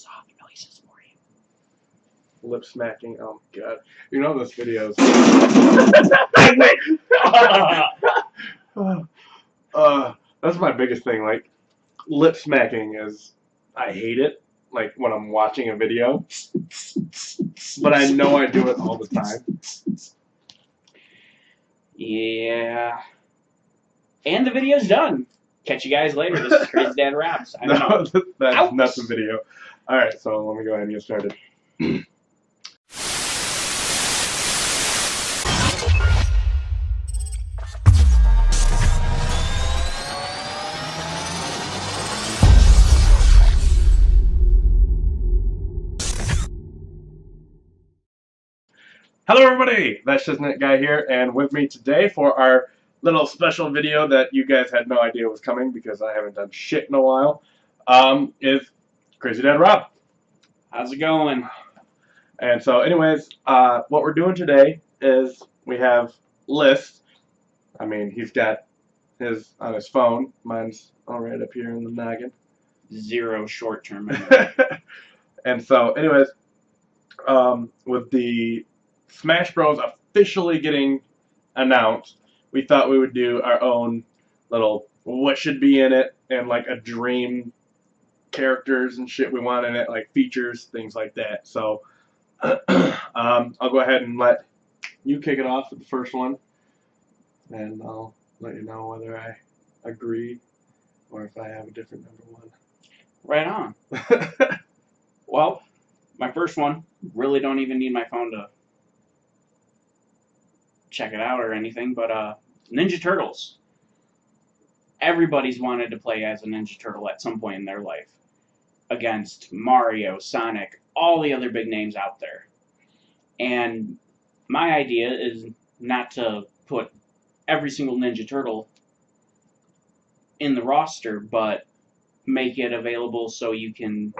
soft noises for you. Lip smacking. Oh my god. You know this video's. That's my biggest thing. Like, lip smacking is. I hate it. Like when I'm watching a video. But I know I do it all the time. Yeah. And the video's done. Catch you guys later. This is Crazy Dad Raps. I don't know. That's not the video. Alright, so let me go ahead and get started. Hello everybody, ThatShizNickGuy here, and with me today for our little special video that you guys had no idea was coming because I haven't done shit in a while, is Crazy Dad Rob. How's it going? And so anyways, what we're doing today is we have lists. I mean, he's got his on his phone. Mine's all right up here in the noggin. Zero short-term memory. And so anyways, with the Smash Bros. Officially getting announced, we thought we would do our own little what should be in it and like a dream characters and shit we want in it, like features, things like that. So I'll go ahead and let you kick it off with the first one, and I'll let you know whether I agree or if I have a different number one. Right on. Well, my first one, really don't even need my phone to check it out or anything, but Ninja Turtles. Everybody's wanted to play as a Ninja Turtle at some point in their life. Against Mario, Sonic, all the other big names out there. And my idea is not to put every single Ninja Turtle in the roster, but make it available so you can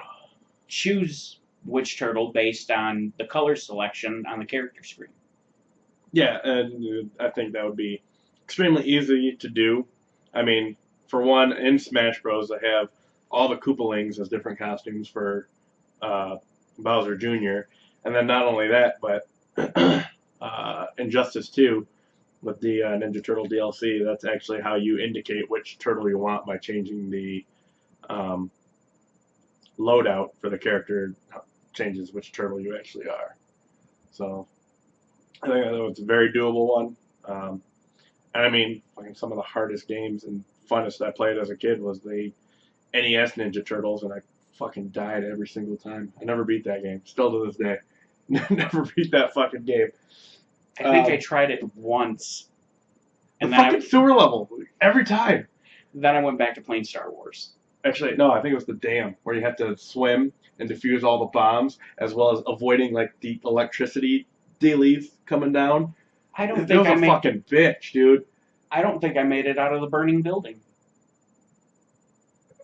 choose which turtle based on the color selection on the character screen. Yeah, and I think that would be extremely easy to do. I mean, for one, in Smash Bros, I have all the Koopalings as different costumes for Bowser Jr. And then not only that, but Injustice 2 with the Ninja Turtle DLC, that's actually how you indicate which turtle you want by changing the loadout for the character, changes which turtle you actually are. So I think that was a very doable one. And I mean, like some of the hardest games and funnest I played as a kid was the NES Ninja Turtles, and I fucking died every single time. I never beat that game. Still to this day. Never beat that fucking game. I think I tried it once. And the fucking sewer level. Every time. Then I went back to playing Star Wars. Actually, no, I think it was the dam, where you have to swim and defuse all the bombs, as well as avoiding like the electricity dealies coming down. I don't think it was a fucking bitch, dude. I don't think I made it out of the burning building.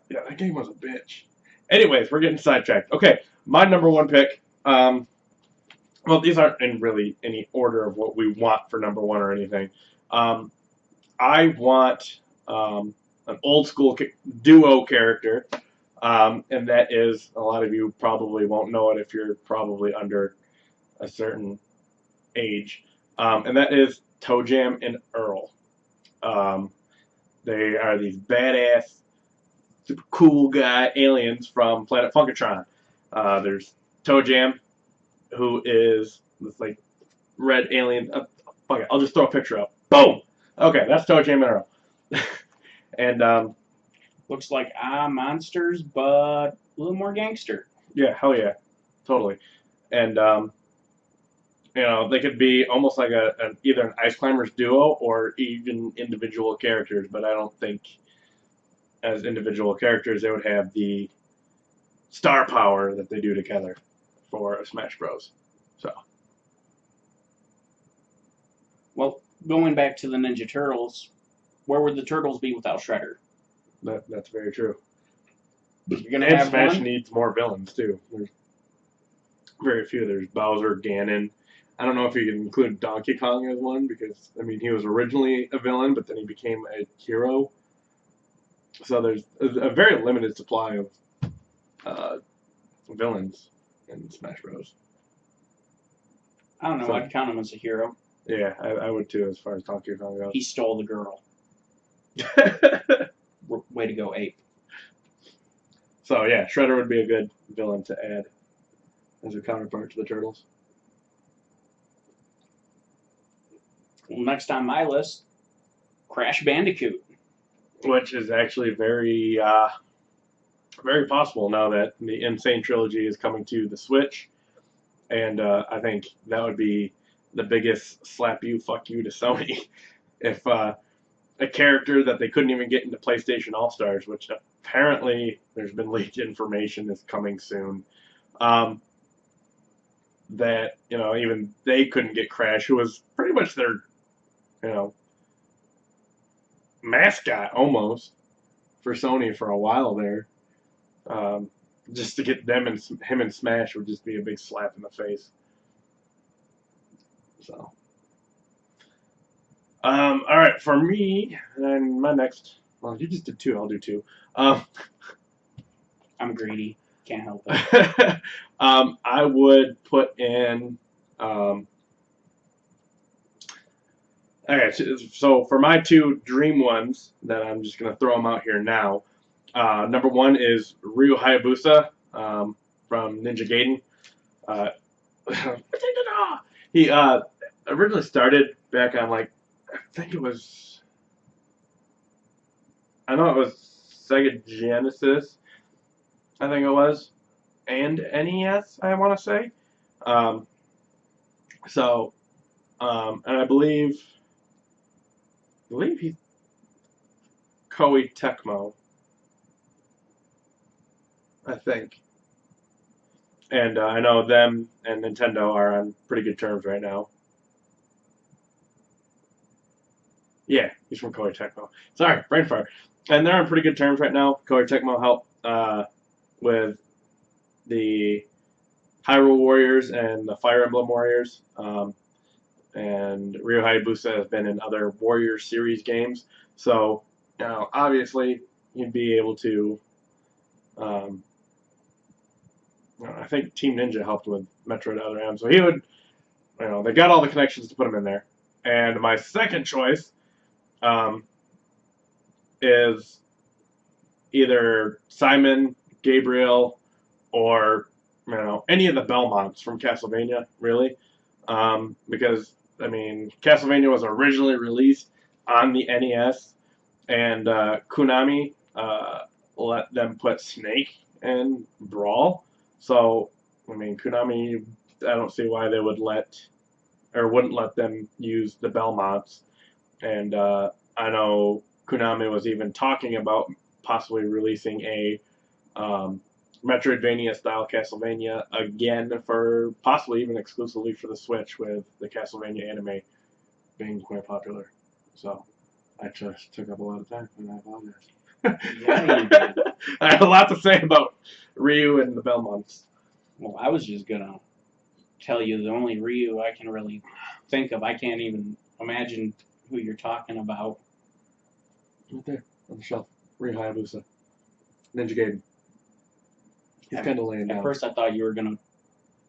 Yeah, that game was a bitch. Anyways, we're getting sidetracked. Okay, my number one pick. Well, these aren't in really any order of what we want for number one or anything. I want an old school duo character, and that is, a lot of you probably won't know it if you're probably under a certain age, and that is Toe Jam and Earl. They are these badass, super cool guy aliens from Planet Funkatron. There's Toe Jam, who is this like red alien. Fuck it, I'll just throw a picture up. Boom. Okay, that's Toe Jam and Earl. And looks like monsters, but a little more gangster. Yeah, hell yeah, totally. And you know, they could be almost like either an Ice Climbers duo or even individual characters, but I don't think as individual characters they would have the star power that they do together for a Smash Bros. So, well, going back to the Ninja Turtles, where would the Turtles be without Shredder? That's very true. You're gonna and have Smash one? Needs more villains too. There's very few. There's Bowser, Ganon. I don't know if you can include Donkey Kong as one because I mean he was originally a villain, but then he became a hero. So there's a very limited supply of villains in Smash Bros. I don't know. So- I'd count him as a hero. Yeah, I would too, as far as Donkey Kong goes. He stole the girl. Way to go, ape. So yeah, Shredder would be a good villain to add as a counterpart to the Turtles. Well, next on my list, Crash Bandicoot. Which is actually very, very possible now that the Insane Trilogy is coming to the Switch. And I think that would be the biggest slap you, fuck you to Sony if a character that they couldn't even get into PlayStation All-Stars, which apparently there's been leaked information is coming soon, that, you know, even they couldn't get Crash, who was pretty much their, you know, mascot almost for Sony for a while there. Just to get them and him in Smash would just be a big slap in the face. So, all right, for me, and my next, well, you just did two, I'll do two. I'm greedy. Can't help it. I would put in, okay, so for my two dream ones, that I'm just going to throw them out here now. Number one is Ryu Hayabusa from Ninja Gaiden. He originally started back on, like, I think it was, I know it was Sega Genesis, I think it was, and NES, I want to say. And I believe he's Koei Tecmo, I think. And I know them and Nintendo are on pretty good terms right now. Yeah, he's from Koei Tecmo. Sorry, brain fart. And they're on pretty good terms right now. Koei Tecmo helped with the Hyrule Warriors and the Fire Emblem Warriors. And Ryu Hayabusa has been in other Warrior series games. So, you know, obviously, you'd be able to. I think Team Ninja helped with Metroid Other M. So he would, you know, they got all the connections to put him in there. And my second choice is either Simon, Gabriel, or, you know, any of the Belmonts from Castlevania, really. Because, I mean, Castlevania was originally released on the NES, and Konami let them put Snake in Brawl. So, I mean, Konami, I don't see why they would wouldn't let them use the Belmonts. And I know Konami was even talking about possibly releasing a Metroidvania-style Castlevania again, for possibly even exclusively for the Switch, with the Castlevania anime being quite popular. So, I just took up a lot of time, and I apologize. Yeah, you did. I have a lot to say about Ryu and the Belmonts. Well, I was just going to tell you the only Ryu I can really think of. I can't even imagine who you're talking about. Right there on the shelf. Ryu Hayabusa. Ninja Gaiden. He's kind of laying down. At first, I thought you were going to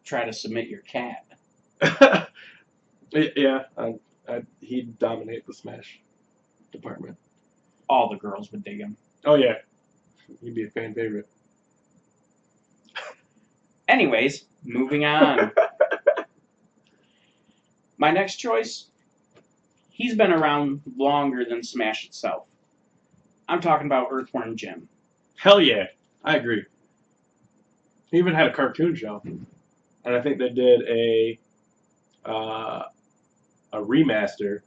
try to submit your cat. Yeah, he'd dominate the Smash department. All the girls would dig him. Oh, yeah. He'd be a fan favorite. Anyways, moving on. My next choice, he's been around longer than Smash itself. I'm talking about Earthworm Jim. Hell yeah, I agree. He even had a cartoon show, and I think they did a remaster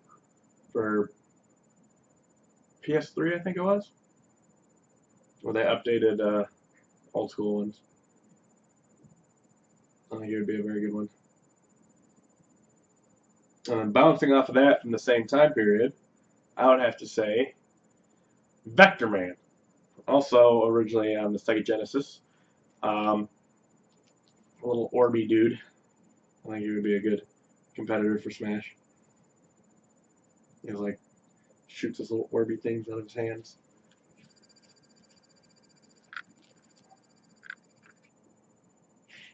for PS3, I think it was, where they updated old school ones. I think it would be a very good one. Bouncing off of that from the same time period, I would have to say Vector Man, also originally on the Sega Genesis. A little Orby dude. I think he would be a good competitor for Smash. He like shoots his little Orby things out of his hands.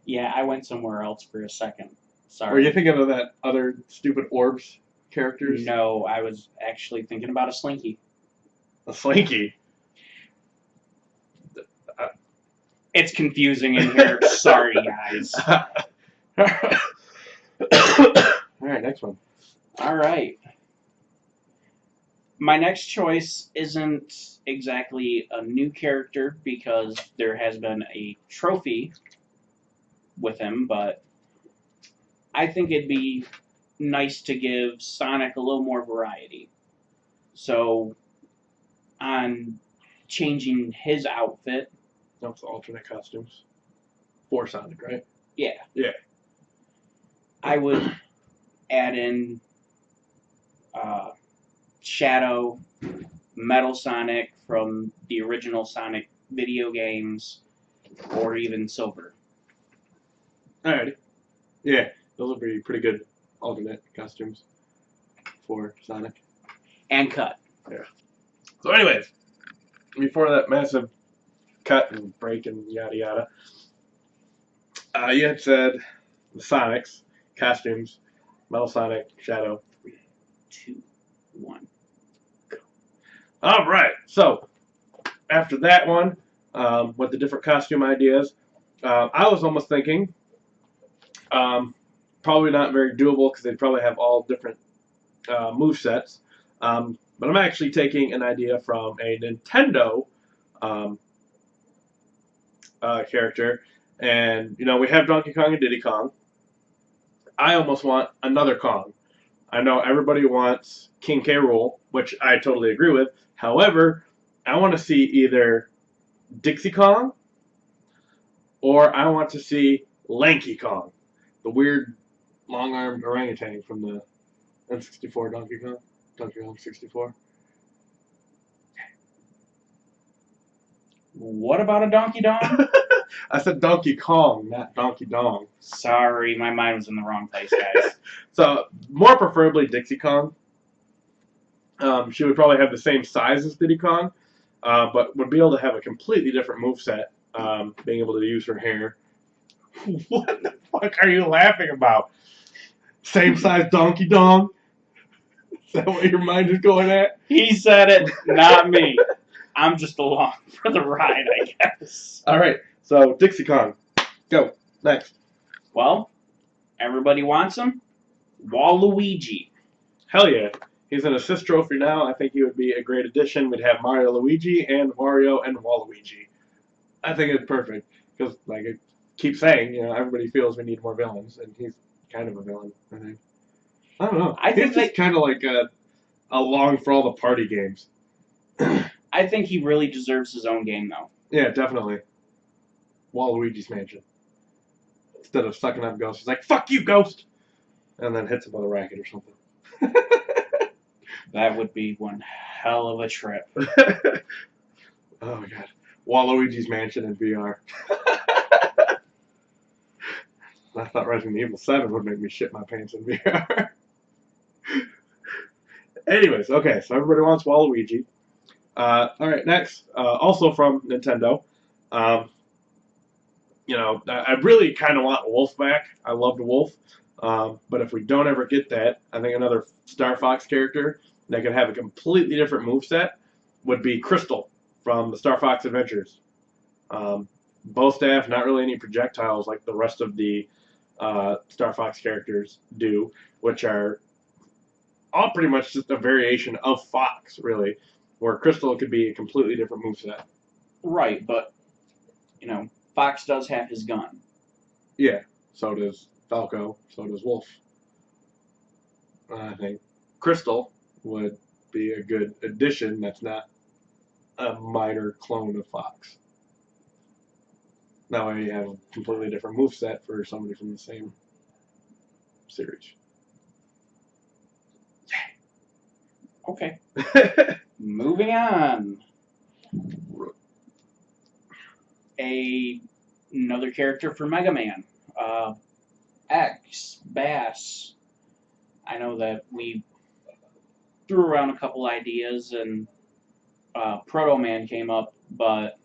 Yeah, I went somewhere else for a second. Were Sorry. you thinking of that other stupid orbs characters? No, I was actually thinking about a Slinky. A Slinky. It's confusing in here. Sorry, guys. Alright, next one. All right. My next choice isn't exactly a new character because there has been a trophy with him, but I think it'd be nice to give Sonic a little more variety. So, on changing his outfit, That's alternate costumes. For Sonic, right? yeah. Yeah. I would add in Shadow, Metal Sonic from the original Sonic video games, or even Silver. Alrighty. Yeah, those would be pretty good alternate costumes for Sonic. And Cut. Yeah. So, anyways, before that massive cut and break and yada yada, you had said the Sonics costumes, Metal Sonic, Shadow. 3, 2, 1. All right. So after that one, with the different costume ideas, I was almost thinking, probably not very doable because they'd probably have all different move sets. But I'm actually taking an idea from a Nintendo character, and we have Donkey Kong and Diddy Kong. I almost want another Kong. I know everybody wants King K. Rool, which I totally agree with. However, I want to see either Dixie Kong or I want to see Lanky Kong, the weird long-armed orangutan from the N64 Donkey Kong 64. What about a Donkey Dong? I said Donkey Kong, not Donkey Dong. Sorry, my mind was in the wrong place, guys. So, more preferably Dixie Kong. She would probably have the same size as Diddy Kong, but would be able to have a completely different moveset, being able to use her hair. What the fuck are you laughing about? Same size Donkey Dong? Is that what your mind is going at? He said it, not me. I'm just along for the ride, I guess. All right, so Dixie Kong. Go. Next. Well, everybody wants him. Waluigi. Hell yeah. He's an assist trophy now. I think he would be a great addition. We'd have Mario Luigi and Mario and Waluigi. I think it's perfect. Because, like I keep saying, everybody feels we need more villains, and he's kind of a villain, I think. I don't know. I think he's kind of like along for all the party games. I think he really deserves his own game, though. Yeah, definitely. Waluigi's Mansion. Instead of sucking up Ghost, he's like, "Fuck you, Ghost!" And then hits him with a racket or something. That would be one hell of a trip. Oh my god. Waluigi's Mansion in VR. I thought Resident Evil 7 would make me shit my pants in VR. Anyways, okay, so everybody wants Waluigi. Alright, next. Also from Nintendo. I really kind of want Wolf back. I loved Wolf. But if we don't ever get that, I think another Star Fox character that could have a completely different moveset would be Crystal from the Star Fox Adventures. Bow staff, not really any projectiles like the rest of the Star Fox characters do, which are all pretty much just a variation of Fox, really, where Crystal could be a completely different moveset. Right, but, Fox does have his gun. Yeah, so does Falco, so does Wolf. I think Crystal would be a good addition that's not a minor clone of Fox. That way you have a completely different moveset for somebody from the same series. Okay. Moving on. Another character for Mega Man. X, Bass. I know that we threw around a couple ideas and Proto Man came up, but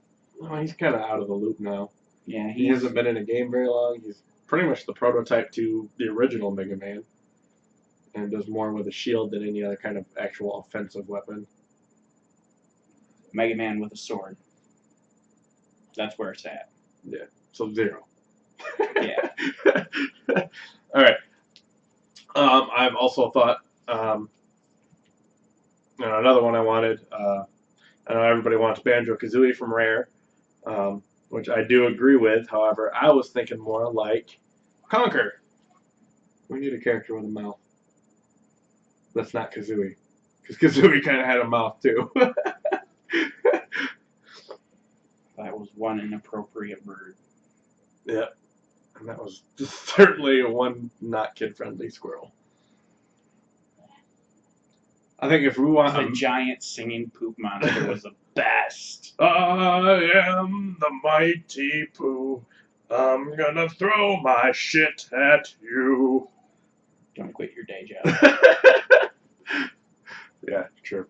Well, he's kind of out of the loop now. Yeah, He hasn't been in a game very long. He's pretty much the prototype to the original Mega Man, and does more with a shield than any other kind of actual offensive weapon. Mega Man with a sword. That's where it's at. Yeah, so 0. Yeah. All right. I've also thought, another one I wanted. I know everybody wants Banjo-Kazooie from Rare, which I do agree with. However, I was thinking more like Conker. We need a character with a mouth. That's not Kazooie, because Kazooie kind of had a mouth too. That was one inappropriate bird. Yeah, and that was certainly one not kid-friendly squirrel. I think if we want The giant singing poop monster was the best. I am the mighty Pooh. I'm gonna throw my shit at you. Don't quit your day job. Yeah, true.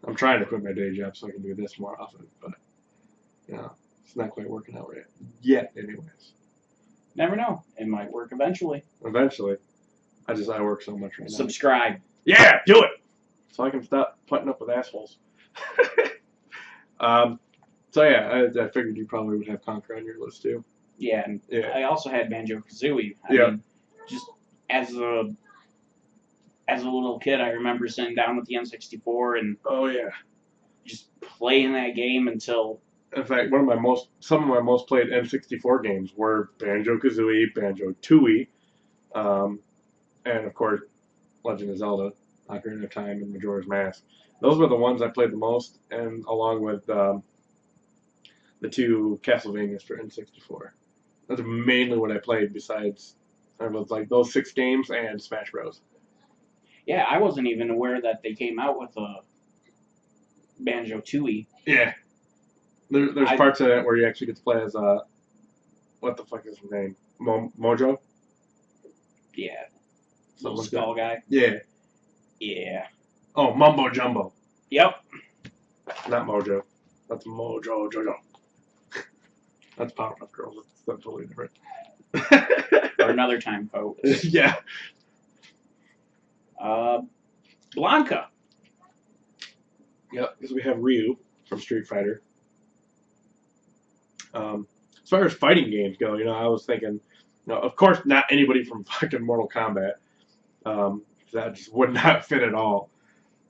I'm trying to quit my day job so I can do this more often, but it's not quite working out right yet. Anyways, Never know. It might work eventually. eventually. I work so much right now. Subscribe. Yeah, do it. So I can stop putting up with assholes. So yeah, I figured you probably would have Conker on your list too. Yeah, and Yeah. I also had Banjo-Kazooie. I mean, just as a little kid, I remember sitting down with the N64 and Oh yeah. just playing that game until. In fact, some of my most played N64 games were Banjo-Kazooie, Banjo-Tooie, and of course Legend of Zelda, Ocarina of Time, and Majora's Mask. Those were the ones I played the most, and along with the 2 Castlevanias for N64. That's mainly what I played. Besides, I was like those 6 games and Smash Bros. Yeah, I wasn't even aware that they came out with a Banjo-Tooie. Yeah. There's parts of it where you actually get to play as what the fuck is his name? Mojo? Yeah. Something like skull that. guy. Yeah. Yeah. Oh, Mumbo Jumbo. Yep. Not Mojo. That's Mojo Jojo. That's Powerpuff Girls. That's totally different. For another time, folks. Yeah. Blanca. Yep, because we have Ryu from Street Fighter. As far as fighting games go, I was thinking, of course, not anybody from fucking Mortal Kombat. That just would not fit at all.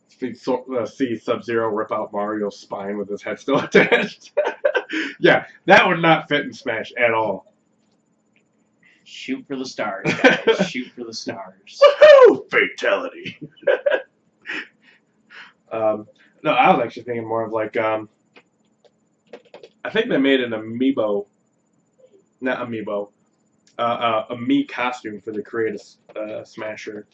See Sub-Zero rip out Mario's spine with his head still attached. Yeah, that would not fit in Smash at all. Shoot for the stars, guys. Shoot for the stars. Woohoo! Fatality. No, I was actually thinking more of like, I think they made an amiibo, not amiibo, a Mii costume for the Create a Smasher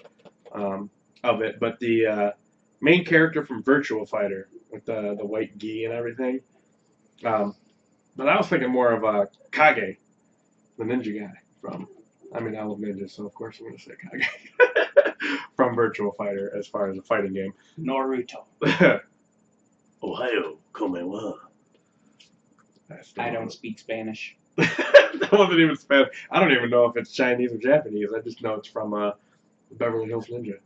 of it, but the main character from Virtua Fighter with the white gi and everything. But I was thinking more of Kage, the ninja guy from. I love ninjas, so of course I'm going to say Kage from Virtua Fighter as far as a fighting game. Naruto. Ohio, konnichiwa. I don't speak Spanish. That wasn't even Spanish. I don't even know if it's Chinese or Japanese. I just know it's from Beverly Hills Ninja.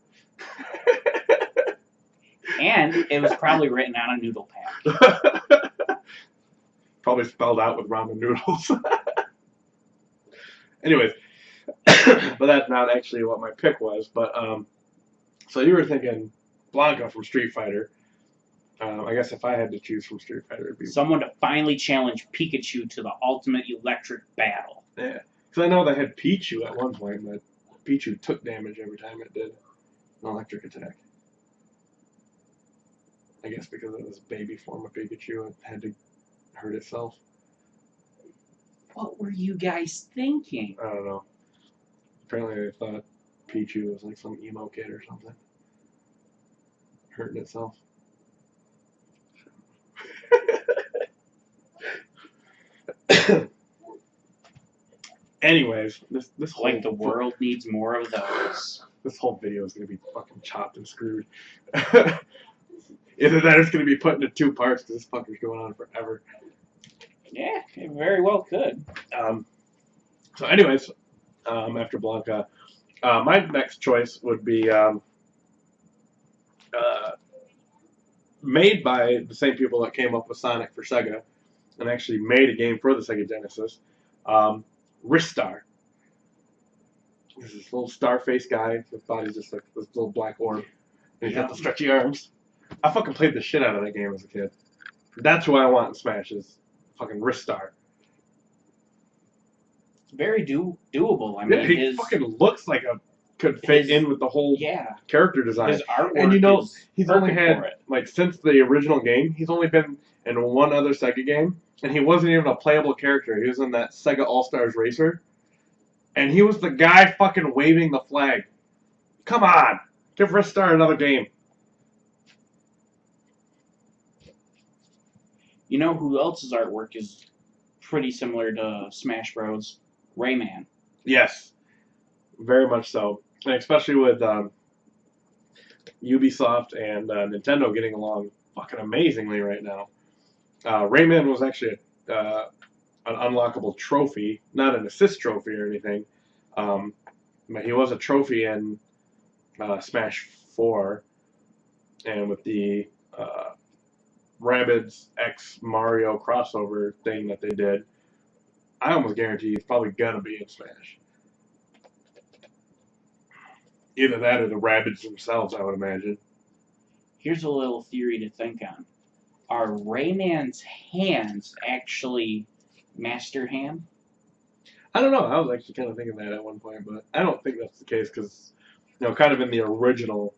And it was probably written on a noodle pad. Probably spelled out with ramen noodles. Anyways, but that's not actually what my pick was. But so you were thinking Blanca from Street Fighter. I guess if I had to choose from Street Fighter, it'd be someone to finally challenge Pikachu to the ultimate electric battle. Yeah, because I know they had Pichu at one point, but Pichu took damage every time it did an electric attack. I guess because it was a baby form of Pikachu, it had to hurt itself. What were you guys thinking? I don't know. Apparently they thought Pichu was like some emo kid or something. Hurting itself. Anyways, this whole like the world needs more of those. This whole video is gonna be fucking chopped and screwed. Either that or it's gonna be put into 2 parts because this fucker's going on forever. It very well could. So, anyways, after Blanca, my next choice would be made by the same people that came up with Sonic for Sega, and actually made a game for the Sega Genesis. Ristar. This is this little star face guy. His body's just like this little black orb. And he's got the stretchy arms. I fucking played the shit out of that game as a kid. That's who I want in Smash is fucking Ristar. It's very doable. I mean, he fucking looks like could fit in with the whole character design. His artwork and you know, he's only for had it. like since the original game, he's only been in one other Sega game, and he wasn't even a playable character. He was in that Sega All Stars Racer, and he was the guy fucking waving the flag. Come on, give Ristar another game. You know who else's artwork is pretty similar to Smash Bros? Rayman. Yes, very much so, and especially with Ubisoft and Nintendo getting along fucking amazingly right now. Rayman was actually an unlockable trophy, not an assist trophy or anything, but he was a trophy in Smash 4, and with the Rabbids X Mario crossover thing that they did, I almost guarantee he's probably gonna be in Smash. Either that or the Rabbids themselves, I would imagine. Here's a little theory to think on. Are Rayman's hands actually Master Hand? I don't know. I was actually kind of thinking that at one point, but I don't think that's the case because, you know, kind of in the original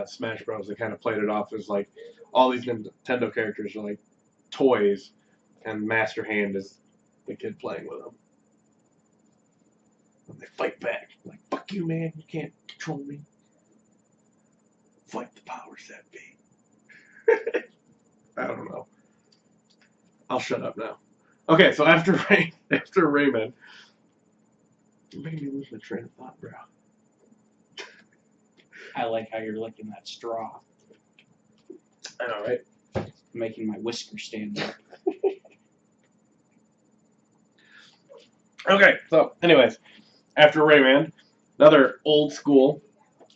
Smash Bros, they kind of played it off as like all these Nintendo characters are like toys, and Master Hand is the kid playing with them. And they fight back. Like, fuck you, man. You can't control me. Fight the powers that be. I don't know. I'll shut up now. Okay, so after Rayman, you made me lose my train of thought, bro. I like how you're licking that straw. I know, right? Making my whisker stand up. Okay, so anyways, after Rayman, another old school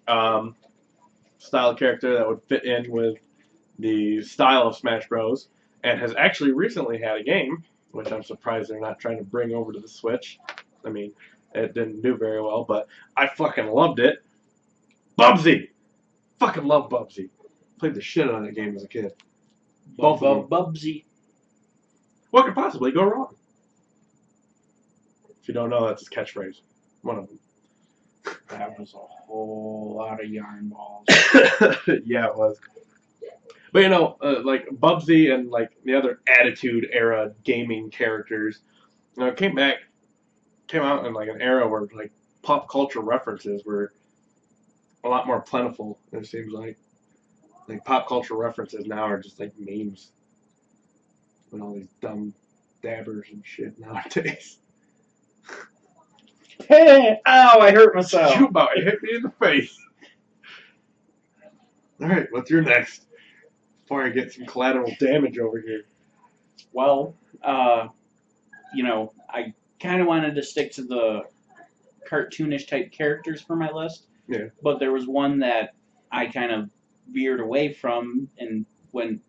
style character that would fit in with the style of Smash Bros. And has actually recently had a game, which I'm surprised they're not trying to bring over to the Switch. I mean, it didn't do very well, but I fucking loved it. Bubsy! Fucking love Bubsy. Played the shit out of that game as a kid. Both of them. Bubsy. What could possibly go wrong? If you don't know, that's his catchphrase. One of them. That was a whole lot of yarn balls. Yeah, it was. But you know, like Bubsy and like the other Attitude Era gaming characters, you know, came out in like an era where like pop culture references were a lot more plentiful. It seems like pop culture references now are just like memes and all these dumb dabbers and shit nowadays. Hey, ow! I hurt myself. You about hit me in the face. All right, what's your next? Before I get some collateral damage over here. Well, you know, I kind of wanted to stick to the cartoonish type characters for my list. Yeah. But there was one that I kind of veered away from and went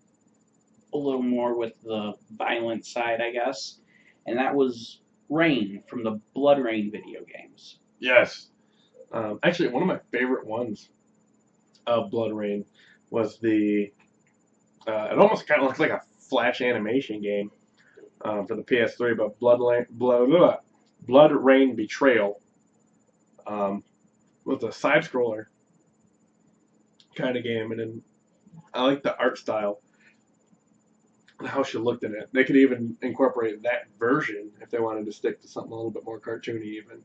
a little more with the violent side, I guess. And that was Rain from the Blood Rain video games. Yes. Actually, one of my favorite ones of Blood Rain was the... it almost kind of looks like a flash animation game for the PS3, but Blood Rain Betrayal was a side-scroller kind of game, and then I like the art style and how she looked in it. They could even incorporate that version if they wanted to stick to something a little bit more cartoony even.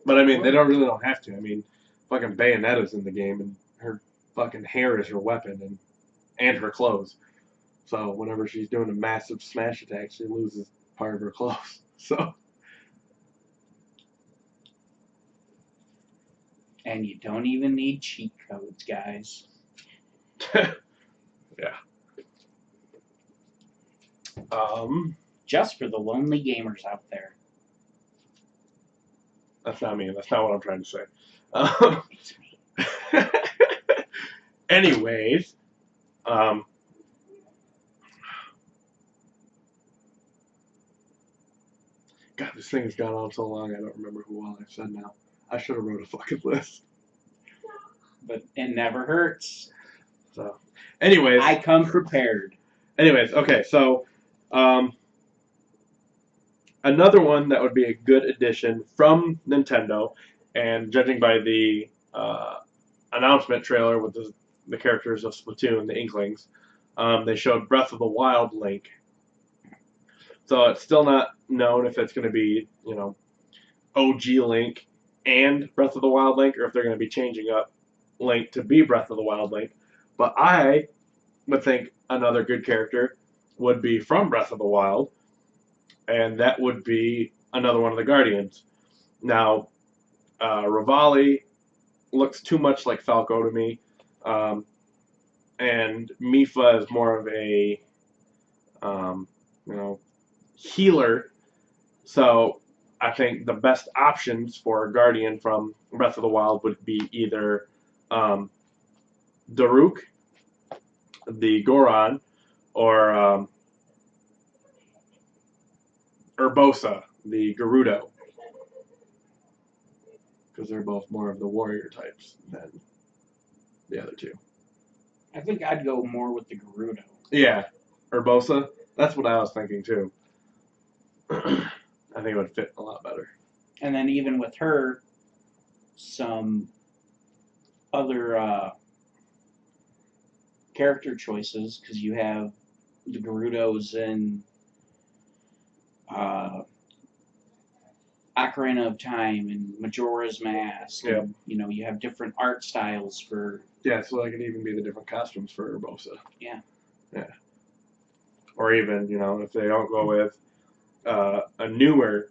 But I mean, they don't have to. I mean, fucking Bayonetta's in the game, and her fucking hair is her weapon, and her clothes. So whenever she's doing a massive smash attack, she loses part of her clothes. So. And you don't even need cheat codes, guys. Yeah. Just for the lonely gamers out there. That's not me. That's not what I'm trying to say. It's me. Anyways, God, this thing has gone on so long, I don't remember who all I said now. I should have wrote a fucking list. But it never hurts. So, anyways. I come prepared. Anyways, okay, so another one that would be a good addition from Nintendo, and judging by the announcement trailer with the characters of Splatoon, the Inklings, they showed Breath of the Wild Link. So it's still not known if it's going to be, OG Link and Breath of the Wild Link, or if they're going to be changing up Link to be Breath of the Wild Link. But I would think another good character would be from Breath of the Wild, and that would be another one of the Guardians. Now, Rivali looks too much like Falco to me, and Mipha is more of a, healer. So I think the best options for a Guardian from Breath of the Wild would be either Daruk, the Goron, or Urbosa, the Gerudo. Because they're both more of the warrior types than the other two. I think I'd go more with the Gerudo. Yeah, Urbosa. That's what I was thinking too. I think it would fit a lot better. And then even with her, some other character choices, because you have the Gerudos in Ocarina of Time and Majora's Mask. Yeah. And, you have different art styles for... Yeah, so that could even be the different costumes for Urbosa. Yeah. Yeah. Or even, if they don't go with a newer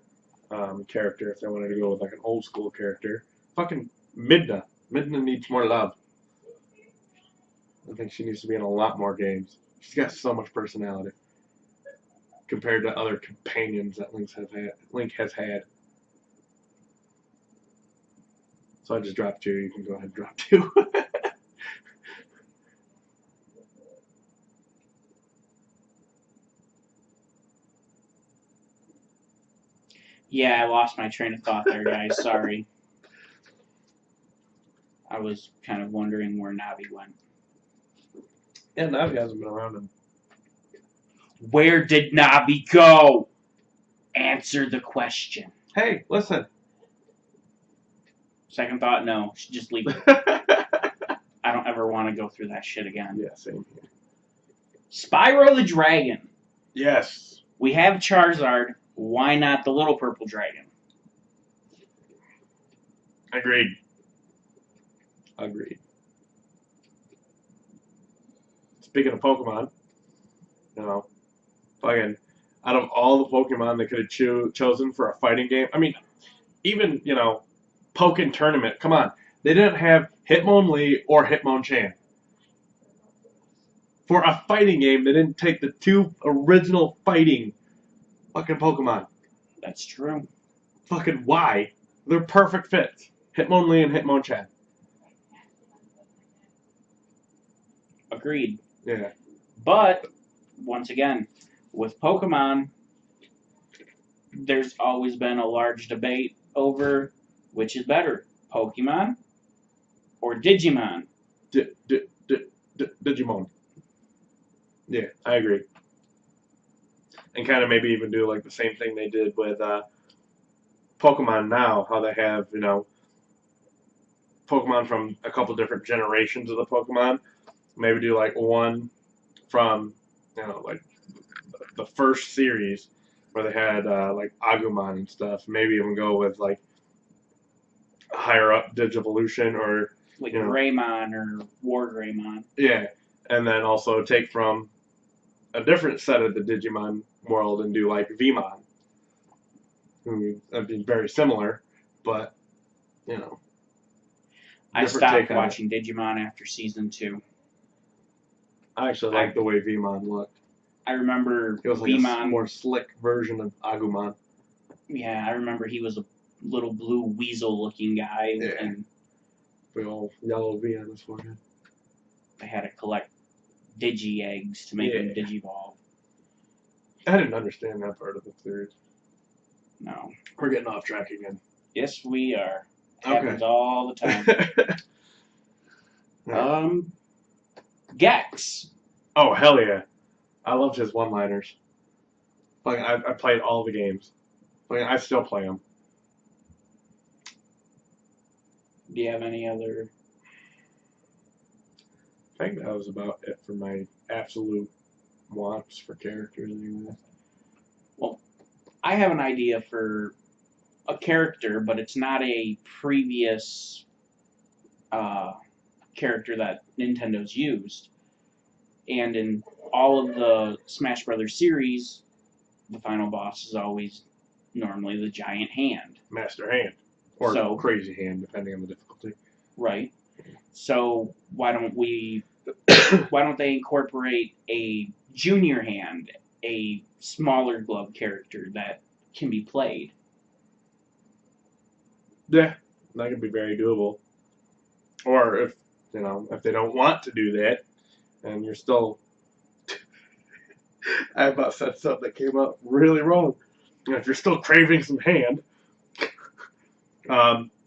character, if they wanted to go with like an old school character, fucking Midna. Midna needs more love. I think she needs to be in a lot more games. She's got so much personality compared to other companions that Link has had. So I just dropped 2. You can go ahead and drop 2. Yeah, I lost my train of thought there, guys. Sorry. I was kind of wondering where Navi went. Yeah, Navi hasn't been around in... Where did Navi go? Answer the question. Hey, listen. Second thought, no. Should just leave it. I don't ever want to go through that shit again. Yeah, same here. Spyro the Dragon. Yes. We have Charizard. Why not the little purple dragon? Agreed. Speaking of Pokemon, fucking, out of all the Pokemon they could have chosen for a fighting game, I mean, even, Pokken Tournament, come on. They didn't have Hitmonlee or Hitmonchan. For a fighting game, they didn't take the 2 original fighting fucking Pokemon. That's true. Fucking why? They're perfect fits. Hitmonlee and Hitmonchan. Agreed. Yeah. But, once again, with Pokemon, there's always been a large debate over which is better, Pokemon or Digimon. Digimon. Yeah, I agree. And kind of maybe even do like the same thing they did with Pokemon now, how they have, Pokemon from a couple different generations of the Pokemon. Maybe do like one from, like the first series where they had like Agumon and stuff. Maybe even go with like higher up Digivolution or like Greymon or War Greymon. Yeah, and then also take from a different set of the Digimon world and do like Vmon, who would be very similar, but I stopped watching Digimon after season 2. I actually like the way Vmon looked. I remember He was like Beamon. a more slick version of Agumon. Yeah, I remember he was a little blue weasel-looking guy, Yeah. and Big old yellow V on his forehead. they had to collect Digi eggs to make him Digivolve. I didn't understand that part of the series. No. We're getting off track again. Yes, we are. It happens all the time. Gex. Oh, hell yeah. I loved his one-liners. Like, I played all the games. Like, I still play them. Do you have any other? I think that was about it for my absolute wants for characters anyway. Well, I have an idea for a character, but it's not a previous character that Nintendo's used. And in all of the Smash Brothers series, the final boss is always normally the giant hand. Master Hand. Or Crazy Hand, depending on the difficulty. Right. So why don't they incorporate a junior hand, a smaller glove character that can be played? Yeah, that could be very doable. Or if they don't want to do that, and you're still, I about said something that came up really wrong. If you're still craving some hand,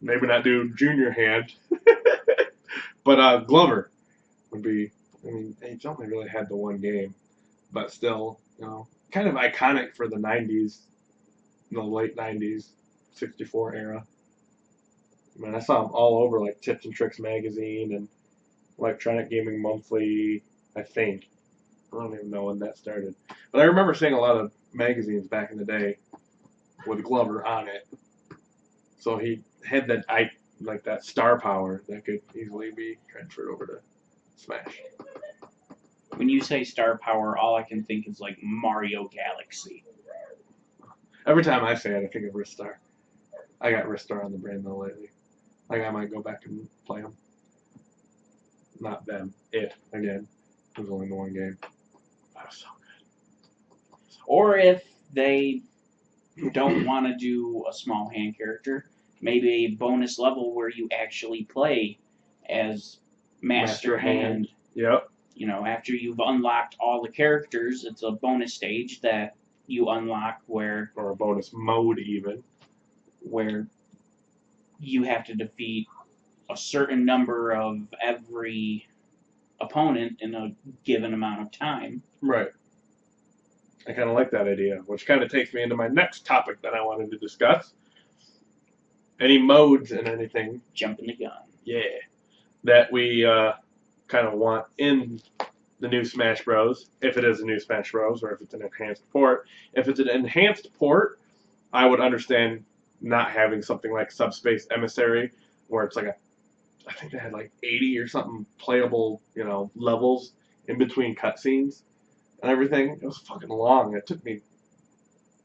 maybe not do junior hand, but Glover would be. I mean, he's only really had the one game, but still, kind of iconic for the '90s, the late '90s, 64 era. I mean, I saw him all over like Tips and Tricks magazine and Electronic Gaming Monthly, I think. I don't even know when that started. But I remember seeing a lot of magazines back in the day with Glover on it. So he had that star power that could easily be transferred over to Smash. When you say star power, all I can think is like Mario Galaxy. Every time I say it, I think of Ristar. I got Ristar on the brain though lately. Like I might go back and play them. Not them. It again. It was only the one game. That was so good. Or if they don't want to do a small hand character, maybe a bonus level where you actually play as Master Hand. Yep. After you've unlocked all the characters, it's a bonus stage that you unlock or a bonus mode even, where you have to defeat a certain number of every opponent in a given amount of time. Right. I kind of like that idea, which kind of takes me into my next topic that I wanted to discuss. Any modes and anything. Jumping the gun. Yeah. That we kind of want in the new Smash Bros. If it is a new Smash Bros. Or if it's an enhanced port. If it's an enhanced port, I would understand not having something like Subspace Emissary, where it's like I think they had like 80 or something playable, levels in between cutscenes and everything. It was fucking long. It took me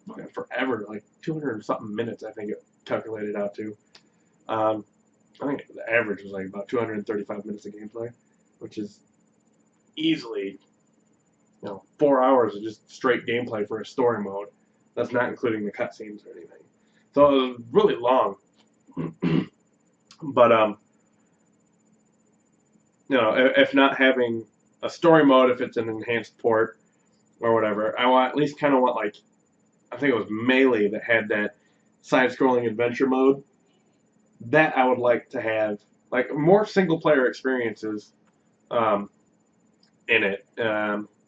fucking forever, like 200 and something minutes, I think it calculated out to. I think the average was like about 235 minutes of gameplay, which is easily, 4 hours of just straight gameplay for a story mode. That's not including the cutscenes or anything. So it was really long. But, if not having a story mode, if it's an enhanced port or whatever, I at least kind of want, like, I think it was Melee that had that side-scrolling adventure mode. That I would like to have, like, more single-player experiences in it.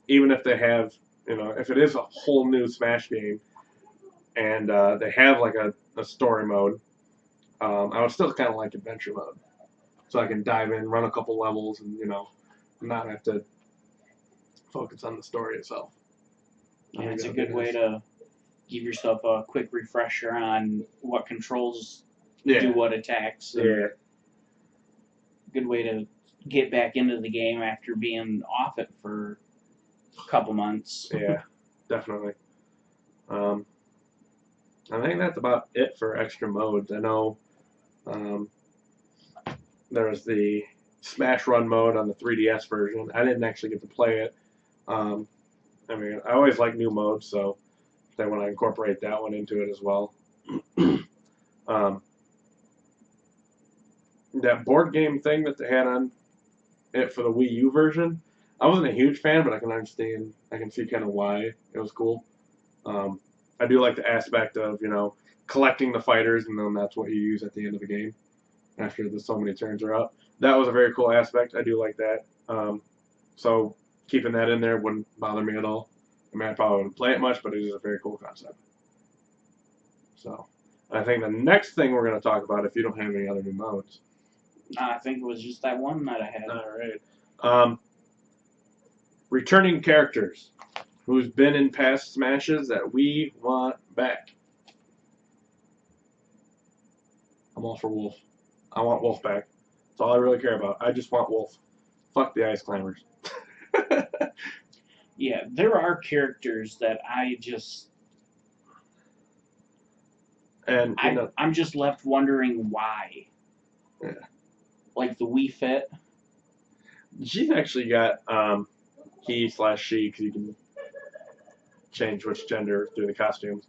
Even if they have, if it is a whole new Smash game and they have, like, a story mode, I would still kind of like adventure mode. So I can dive in, run a couple levels, and, not have to focus on the story itself. Yeah, it's a good way to give yourself a quick refresher on what controls do what attacks. Yeah. Good way to get back into the game after being off it for a couple months. Yeah, definitely. I think that's about it for extra modes. I know there's the Smash Run mode on the 3DS version. I didn't actually get to play it. I mean, I always like new modes, so they want to incorporate that one into it as well. um, that board game thing that they had on it for the Wii U version, I wasn't a huge fan, but I can understand. I can see kind of why it was cool. I do like the aspect of collecting the fighters, and then that's what you use at the end of the game after so many turns are up. That was a very cool aspect. I do like that. So keeping that in there wouldn't bother me at all. I mean, I probably wouldn't play it much, but it is a very cool concept. So I think the next thing we're going to talk about, if you don't have any other new modes. I think it was just that one that I had. All right. Returning characters who's been in past Smashes that we want back. I'm all for Wolf. I want Wolf back. That's all I really care about. I just want Wolf. Fuck the Ice Climbers. Yeah, there are characters that I just... And I'm just left wondering why. Yeah. Like the Wii Fit. She's actually got he/she, because you can change which gender through the costumes.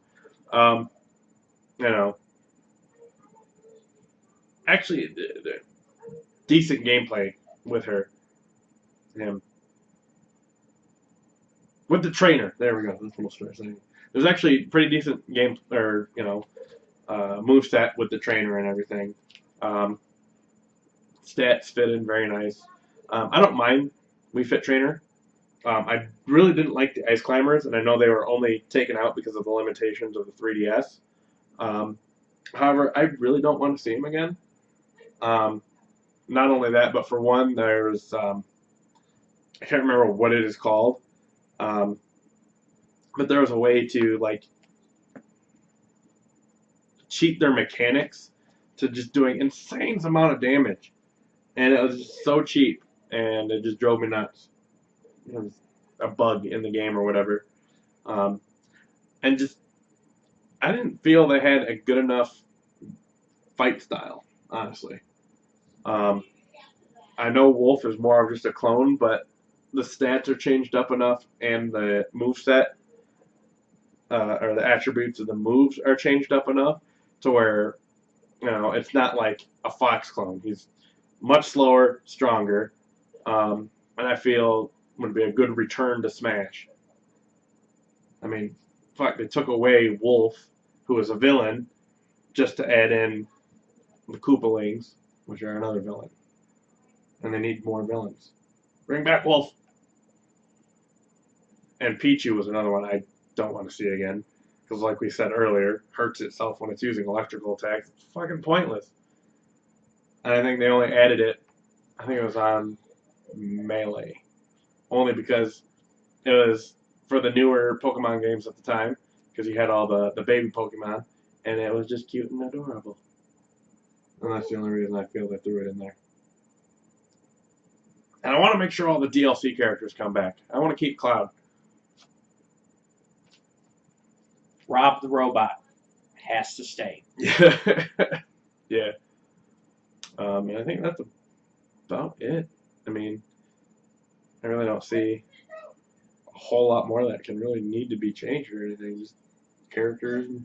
Actually, decent gameplay with her. Him. With the trainer. There we go. That's what I was saying. There's actually pretty decent game, or moveset with the trainer and everything. Stats fit in very nice. I don't mind Wii Fit Trainer. I really didn't like the Ice Climbers, and I know they were only taken out because of the limitations of the 3DS. However, I really don't want to see them again. Not only that, but for one, there's I can't remember what it is called, but there was a way to cheat their mechanics to just doing insane amount of damage, and it was just so cheap, and it just drove me nuts. It was a bug in the game or whatever, and just I didn't feel they had a good enough fight style, honestly. I know Wolf is more of just a clone, but the stats are changed up enough, and the moveset or the attributes of the moves are changed up enough to where it's not like a Fox clone. He's much slower, stronger, and I feel would be a good return to Smash. I mean, fuck, they took away Wolf, who was a villain, just to add in the Koopalings, which are another villain. And they need more villains. Bring back Wolf! And Pichu was another one I don't want to see again. Because like we said earlier, hurts itself when it's using electrical attacks. It's fucking pointless. And I think they only added it, I think it was on Melee. Only because it was for the newer Pokemon games at the time. Because you had all the baby Pokemon. And it was just cute and adorable. And that's the only reason I feel they threw it in there. And I want to make sure all the DLC characters come back. I want to keep Cloud. Rob the Robot has to stay. Yeah. Yeah. And I think that's about it. I mean, I really don't see a whole lot more that can really need to be changed or anything. Just characters and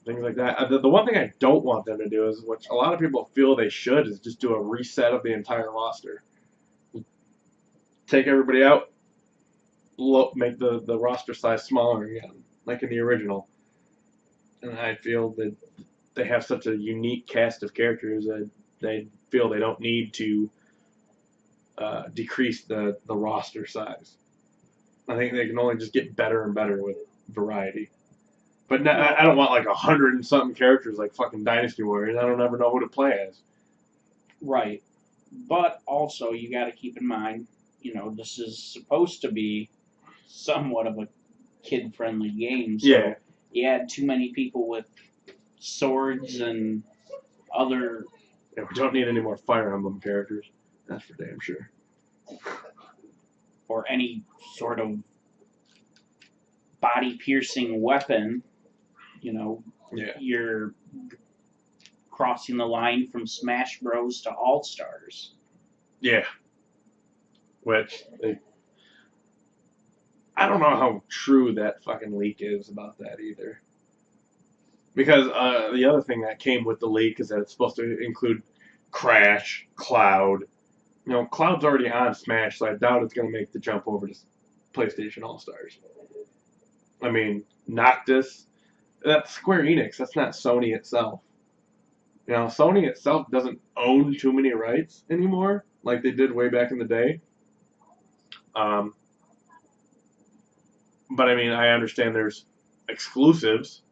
things like that. The one thing I don't want them to do is, which a lot of people feel they should, is just do a reset of the entire roster. Take everybody out, make the roster size smaller again, like in the original. And I feel that they have such a unique cast of characters that they feel they don't need to decrease the roster size. I think they can only just get better and better with variety. But no, I don't want like 100 and something characters like fucking Dynasty Warriors. I don't ever know who to play as. Right. But also, you got to keep in mind, this is supposed to be somewhat of a kid-friendly game. So Yeah. you had too many people with swords and other... Yeah, we don't need any more Fire Emblem characters. That's for damn sure. Or any sort of body-piercing weapon. Yeah. You're crossing the line from Smash Bros. To All-Stars. Yeah. Which, I don't know how true that fucking leak is about that either. Because the other thing that came with the leak is that it's supposed to include Crash, Cloud. You know, Cloud's already on Smash, so I doubt it's going to make the jump over to PlayStation All-Stars. I mean, Noctis, that's Square Enix. That's not Sony itself. You know, Sony itself doesn't own too many rights anymore, like they did way back in the day. But I mean, I understand there's exclusives,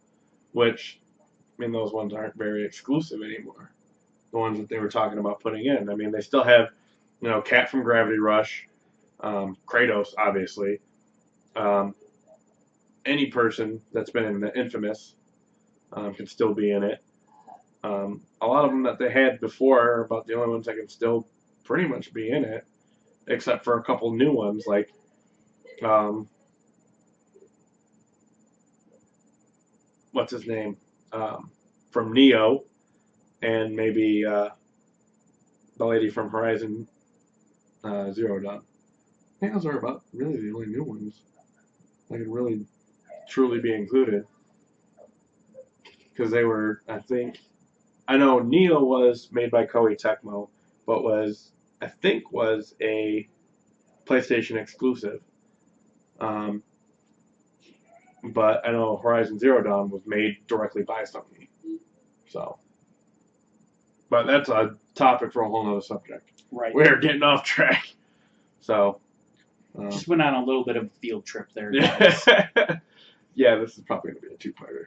which, I mean, those ones aren't very exclusive anymore. The ones that they were talking about putting in. I mean, they still have, you know, Cat from Gravity Rush, Kratos, obviously. Any person that's been in the Infamous can still be in it. A lot of them that they had before are about the only ones that can still pretty much be in it, except for a couple new ones, like what's his name? From Neo, and maybe the lady from Horizon Zero Dawn. I think those are about really the only new ones that can really truly be included. Because they were, I know Neo was made by Koei Tecmo, but was a PlayStation exclusive. But I know Horizon Zero Dawn was made directly by Sony. So, but that's a topic for a whole other subject. Right. We're getting off track. So, just went on a little bit of a field trip there, guys. Yeah, this is probably going to be a two-parter.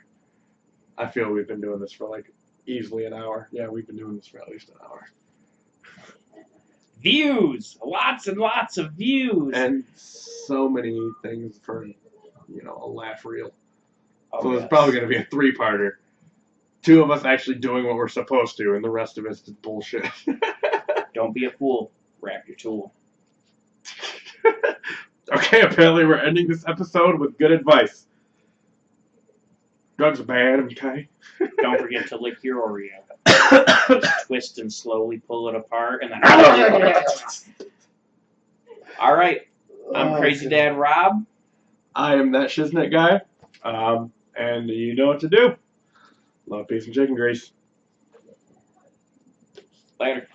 I feel we've been doing this for like easily an hour. Yeah, we've been doing this for at least an hour. Views! Lots and lots of views! And so many things for, you know, a laugh reel. Oh, so it's probably going to be a three-parter. Two of us actually doing what we're supposed to, and the rest of us is bullshit. Don't be a fool. Wrap your tool. Okay, apparently we're ending this episode with good advice. Drugs are bad, okay? Don't forget to lick your Oreo. Just twist and slowly pull it apart, and then... All right. I'm Crazy Dad Rob. I am ThatShizNickGuy. And you know what to do. Love, peace, and chicken grease. Later.